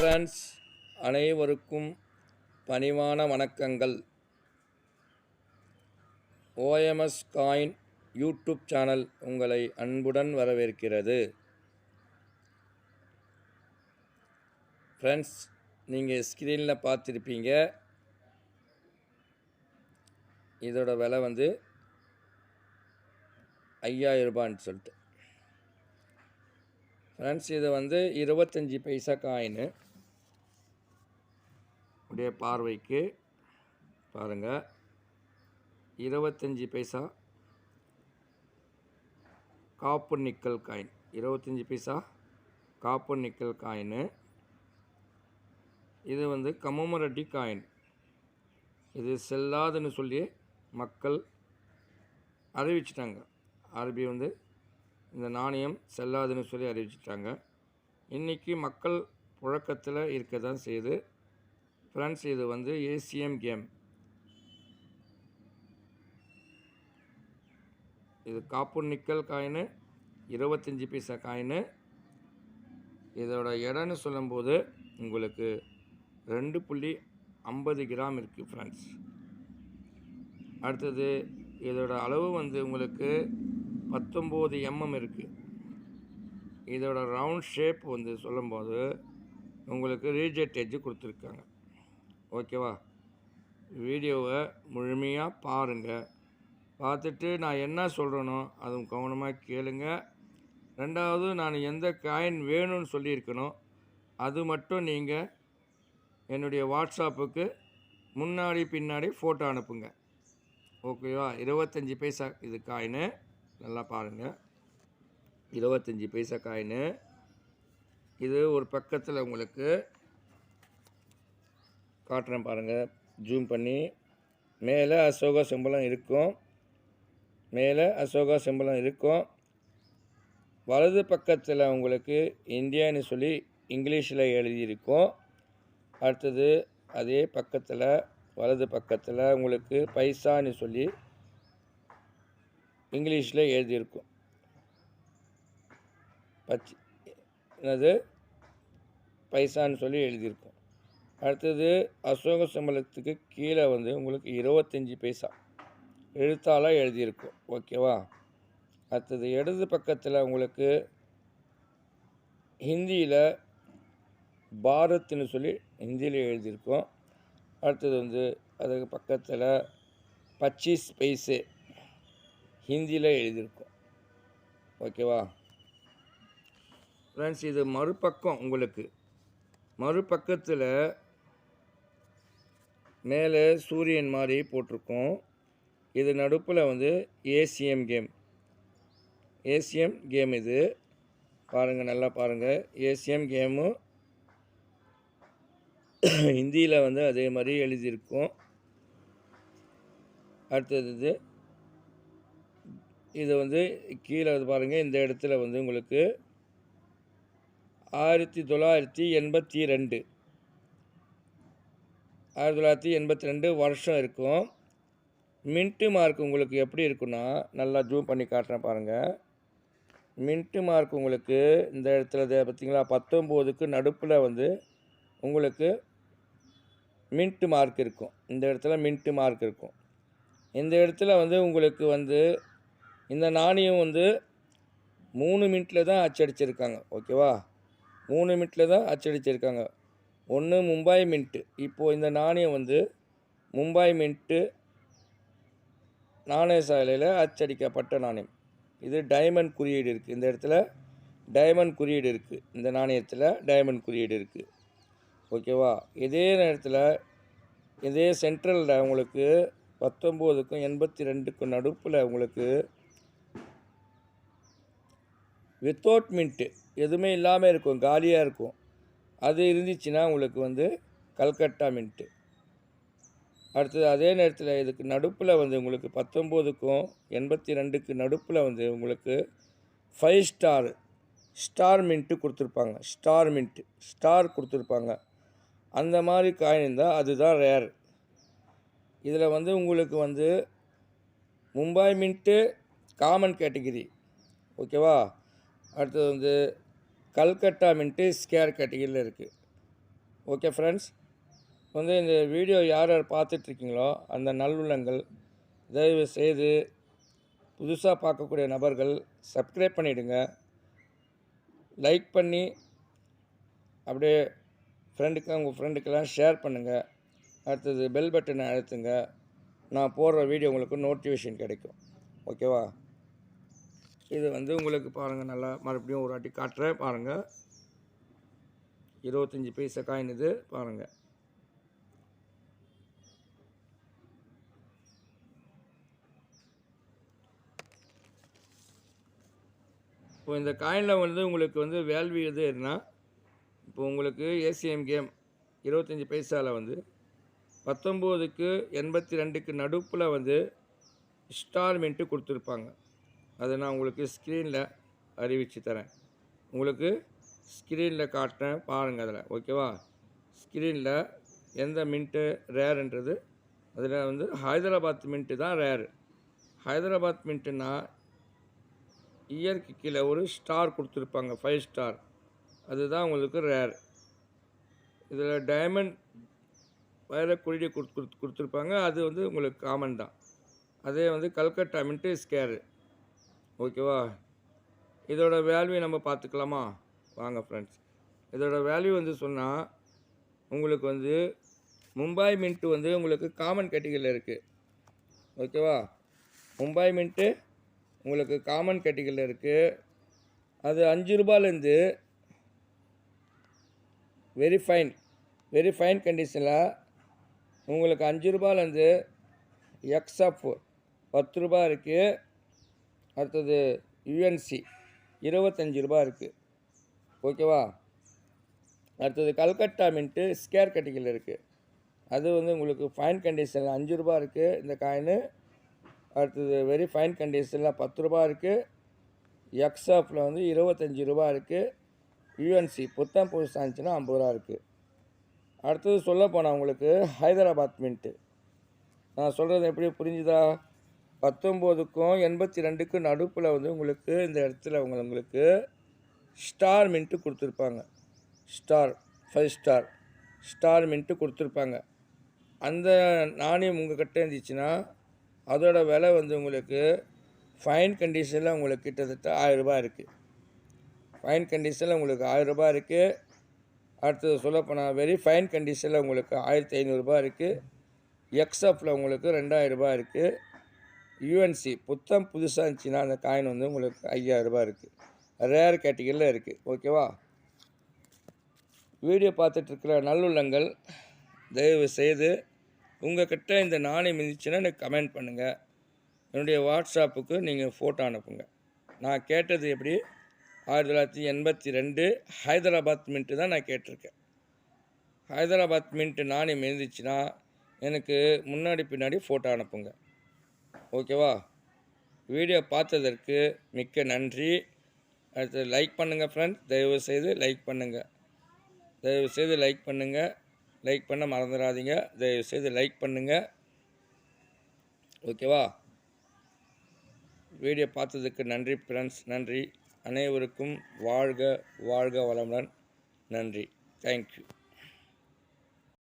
Friends, அனைவருக்கும் பணிவான வணக்கங்கள். ஓஎம்எஸ் காயின் யூடியூப் சேனல் உங்களை அன்புடன் வரவேற்கிறது. ஃப்ரெண்ட்ஸ், நீங்கள் ஸ்க்ரீனில் பார்த்துருப்பீங்க, இதோட விலை 5000 ரூபான்னு சொல்லிட்டு. ஃப்ரெண்ட்ஸ், இது 25 பைசா காயினு. உடைய பார்வைக்கு பாருங்கள், 25 பைசா காப்பர் நிக்கல் காயின். 25 பைசா காப்பர் நிக்கல் காயினு. இது கமமரட்டி காயின். இது செல்லாதுன்னு சொல்லி மக்கள் அறிவிச்சிட்டாங்க. ஆர்பி இந்த நாணயம் செல்லாதுன்னு சொல்லி அறிவிச்சிட்டாங்க. இன்றைக்கி மக்கள் புழக்கத்தில் இருக்க தான் செய்யுது. ஃப்ரெண்ட்ஸ், இது ஏசிஎம் கேம். இது காப்பர் நிக்கல் காயினு, 25 பைசா காயினு. இதோட எடைன்னு சொல்லும்போது உங்களுக்கு 2.50 கிராம் இருக்குது ஃப்ரெண்ட்ஸ். அடுத்தது இதோட அளவு உங்களுக்கு 19 mm இருக்குது. இதோட ரவுண்ட் ஷேப் சொல்லும்போது உங்களுக்கு ரீஜெட் எட்ஜு கொடுத்துருக்காங்க. ஓகேவா? வீடியோவை முழுமையாக பாருங்கள். பார்த்துட்டு நான் என்ன சொல்கிறேனோ அதுவும் கவனமாக கேளுங்க. ரெண்டாவது, நான் எந்த காயின் வேணும்னு சொல்லியிருக்கணும் அது மட்டும் நீங்கள் என்னுடைய வாட்ஸ்அப்புக்கு முன்னாடி பின்னாடி ஃபோட்டோ அனுப்புங்க. ஓகேவா? 25 பைசா இது காயினு. நல்லா பாருங்கள், 25 பைசா காயினு. இது ஒரு பக்கத்தில் உங்களுக்கு காட்டுறேன் பாருங்கள், ஜூம் பண்ணி. மேலே அசோகா சிம்பலம் இருக்கும். வலது பக்கத்தில் உங்களுக்கு இந்தியான்னு சொல்லி இங்கிலீஷில் எழுதியிருக்கும். அடுத்தது அதே பக்கத்தில் வலது பக்கத்தில் உங்களுக்கு பைசான்னு சொல்லி இங்கிலீஷில் எழுதியிருக்கும். என்னது பைசான்னு சொல்லி எழுதியிருக்கும். அடுத்தது அசோக சிம்பலத்துக்கு கீழே உங்களுக்கு 25 பைசா எழுத்தால் எழுதியிருக்கும். ஓகேவா? அடுத்தது இடது பக்கத்தில் உங்களுக்கு ஹிந்தியில் பாரத்னு சொல்லி ஹிந்தியில் எழுதியிருக்கும். அடுத்தது அதுக்கு பக்கத்தில் 25 பைசே ஹிந்தியில் எழுதியிருக்கும். ஓகேவா ஃப்ரெண்ட்ஸ்? இது மறுபக்கம் உங்களுக்கு மறுபக்கத்தில் மேலே சூரியன் மாதிரி போட்டிருக்கோம். இது நடுப்பில் ஏசிஎம் கேம். இது பாருங்கள், நல்லா பாருங்கள். ஏசிஎம் கேமு ஹிந்தியில் அதே மாதிரி எழுதியிருக்கும். அடுத்தது இது கீழே பாருங்கள், இந்த இடத்துல உங்களுக்கு 1982 வருஷம் இருக்கும். மின்ட்டு மார்க் உங்களுக்கு எப்படி இருக்குன்னா, நல்லா ஜூம் பண்ணி காட்டுறேன் பாருங்கள். மின்ட்டு மார்க் உங்களுக்கு இந்த இடத்துல பார்த்தீங்களா, 19க்கு நடுப்பில் உங்களுக்கு மின்ட்டு மார்க் இருக்கும். இந்த இடத்துல மின்ட்டு மார்க் இருக்கும். இந்த இடத்துல உங்களுக்கு இந்த நாணயம் 3 மின்ட்டில் தான் அச்சடிச்சிருக்காங்க. ஓகேவா? 3 மின்ட்டில் தான் அச்சடிச்சிருக்காங்க. ஒன்று மும்பை மின்ட்டு. இப்போது இந்த நாணயம் மும்பை மின்ட்டு நாணய சாலையில் அச்சடிக்கப்பட்ட நாணயம். இது டைமண்ட் குறியீடு இருக்குது. இந்த இடத்துல டைமண்ட் குறியீடு இருக்குது. இந்த நாணயத்தில் டைமண்ட் குறியீடு இருக்குது. ஓகேவா? இதே நேரத்தில் இதே சென்ட்ரலில் உங்களுக்கு 19க்கும் 82க்கும் நடுப்பில் உங்களுக்கு வித்தவுட் மின்ட்டு எதுவுமே இல்லாமல் இருக்கும், காலியாக இருக்கும். அது இருந்துச்சுன்னா உங்களுக்கு கல்கட்டா மின்ட்டு. அடுத்தது அதே நேரத்தில் இதுக்கு நடுப்பில் உங்களுக்கு 19க்கும் 82க்கு நடுப்பில் உங்களுக்கு 5 ஸ்டார் மின்ட்டு கொடுத்துருப்பாங்க. ஸ்டார் கொடுத்துருப்பாங்க. அந்த மாதிரி காயின் இருந்தால் அதுதான் ரேர். இதில் உங்களுக்கு மும்பை மின்ட்டு காமன் கேட்டகிரி. ஓகேவா? அடுத்தது கல்கட்டா மின்ட்டு ஸ்கேர் கேட்டகிரியில் இருக்குது. ஓகே ஃப்ரெண்ட்ஸ், வந்து இந்த வீடியோ யார் யார் பார்த்துட்ருக்கீங்களோ அந்த நல்லுள்ளங்கள் தயவு செய்து புதுசாக பார்க்கக்கூடிய நபர்கள் சப்ஸ்கிரைப் பண்ணிவிடுங்க. லைக் பண்ணி அப்படியே உங்கள் ஃப்ரெண்டுக்கெல்லாம் ஷேர் பண்ணுங்கள். அடுத்தது பெல் பட்டனை அழுத்துங்க. நான் போடுற வீடியோ உங்களுக்கு நோட்டிஃபிகேஷன் கிடைக்கும். ஓகேவா? இது வந்து உங்களுக்கு பாருங்கள், நல்லா மறுபடியும் ஒரு வாட்டி காட்டுறேன் பாருங்கள். 25 பைசா காயின் இது பாருங்கள். இப்போ இந்த காயினில் வந்து உங்களுக்கு வந்து வேல்யூ எதுனா, இப்போ உங்களுக்கு ஏசிஎம் கேம் 25 பைசாவில் வந்து 19க்கு 82க்கு நடுப்பில் வந்து ஸ்டார் மின்ட்டு கொடுத்துருப்பாங்க. அதை நான் உங்களுக்கு ஸ்க்ரீனில் அறிவித்து தரேன். உங்களுக்கு ஸ்க்ரீனில் காட்டுறேன் பாருங்கள் அதில். ஓகேவா? ஸ்க்ரீனில் எந்த மின்ட்டு ரேருன்றது அதில் வந்து ஹைதராபாத் மின்ட்டு தான் ரேரு. ஹைதராபாத் மின்ட்டுன்னா இயருக்கு கீழே ஒரு ஸ்டார் கொடுத்துருப்பாங்க, 5 ஸ்டார். அதுதான் உங்களுக்கு ரேர். இதில் டைமண்ட் வைரக்குழியை கொடுத்துருப்பாங்க, அது வந்து உங்களுக்கு காமன் தான். அதே வந்து கல்கட்டா மின்ட்டு ஸ்கேரு. ஓகேவா? இதோட வேல்யூ நம்ம பார்த்துக்கலாமா? வாங்க ஃப்ரெண்ட்ஸ். இதோட வேல்யூ வந்து சொன்னால் உங்களுக்கு வந்து மும்பை மின்ட்டு வந்து உங்களுக்கு காமன் கேட்டகரியில் இருக்குது. ஓகேவா? மும்பை மின்ட்டு உங்களுக்கு காமன் கேட்டகரியில் இருக்குது. அது 5 ரூபாயிலேருந்து வெரி ஃபைன் கண்டிஷனில் உங்களுக்கு 5 ரூபாயிலேருந்து எக்ஸ்எஃப் 10 ரூபா இருக்குது. அடுத்தது யுஎன்சி 25 ரூபா இருக்குது. ஓகேவா? அடுத்தது கல்கட்டா மின்ட்டு ஸ்கேர் கேட்டகரியில் இருக்குது. அது வந்து உங்களுக்கு ஃபைன் கண்டிஷனில் 5 ரூபா இருக்குது இந்த காயினு. அடுத்தது வெரி ஃபைன் கண்டிஷனில் 10 ரூபா இருக்குது. எக்ஸ்எஃப்பில் வந்து 25 ரூபா இருக்குது. யுஎன்சி புத்தம் புதுசாக இருந்துச்சுன்னா 50 ரூபா இருக்குது. அடுத்தது சொல்ல போனால் உங்களுக்கு ஹைதராபாத் மின்ட்டு நான் சொல்கிறது எப்படி புரிஞ்சுதா? 19க்கும் 82க்கும் நடுப்பில் வந்து உங்களுக்கு இந்த இடத்துல உங்களுக்கு ஸ்டார் மின்ட்டு கொடுத்துருப்பாங்க. ஸ்டார் 5 ஸ்டார் மின்ட்டு கொடுத்துருப்பாங்க. அந்த நாணயம் உங்கள் கிட்டே இருந்துச்சுன்னா அதோட விலை வந்து உங்களுக்கு ஃபைன் கண்டிஷனில் உங்களுக்கு கிட்டத்தட்ட 1000 ரூபா இருக்குது. ஃபைன் கண்டிஷனில் உங்களுக்கு 1000 ரூபா இருக்குது. அடுத்தது சொல்லப்போனால் வெரி ஃபைன் கண்டிஷனில் உங்களுக்கு 1500 ரூபா இருக்குது. எக்ஸ்எஃப்பில் உங்களுக்கு 2000 ரூபா இருக்குது. யுஎன்சி புத்தம் புதுசாக இருந்துச்சுன்னா அந்த காயின் வந்து உங்களுக்கு 5000 ரூபா இருக்குது. ரேர் கேட்டகரியில் இருக்குது. ஓகேவா? வீடியோ பார்த்துட்ருக்கிற நல்லுள்ளங்கள் தயவு செய்து உங்கள் கிட்ட இந்த நாணயம் இருந்துச்சுன்னா எனக்கு கமெண்ட் பண்ணுங்கள். என்னுடைய வாட்ஸ்அப்புக்கு நீங்கள் ஃபோட்டோ அனுப்புங்க. நான் கேட்டது எப்படி 1982 ஹைதராபாத் மின்ட்டு தான் நான் கேட்டிருக்கேன். ஹைதராபாத் மின்ட்டு நாணயம் இருந்துச்சுன்னா எனக்கு முன்னாடி பின்னாடி ஃபோட்டோ அனுப்புங்க. ஓகேவா? வீடியோ பார்த்ததற்கு மிக்க நன்றி. அடுத்து லைக் பண்ணுங்கள் ஃப்ரெண்ட்ஸ். தயவுசெய்து லைக் பண்ணுங்கள். லைக் பண்ண மறந்துடாதீங்க. தயவுசெய்து லைக் பண்ணுங்கள். ஓகேவா? வீடியோ பார்த்ததுக்கு நன்றி ஃப்ரெண்ட்ஸ். நன்றி. அனைவருக்கும் வாழ்க வளமுடன். நன்றி. தேங்க்யூ.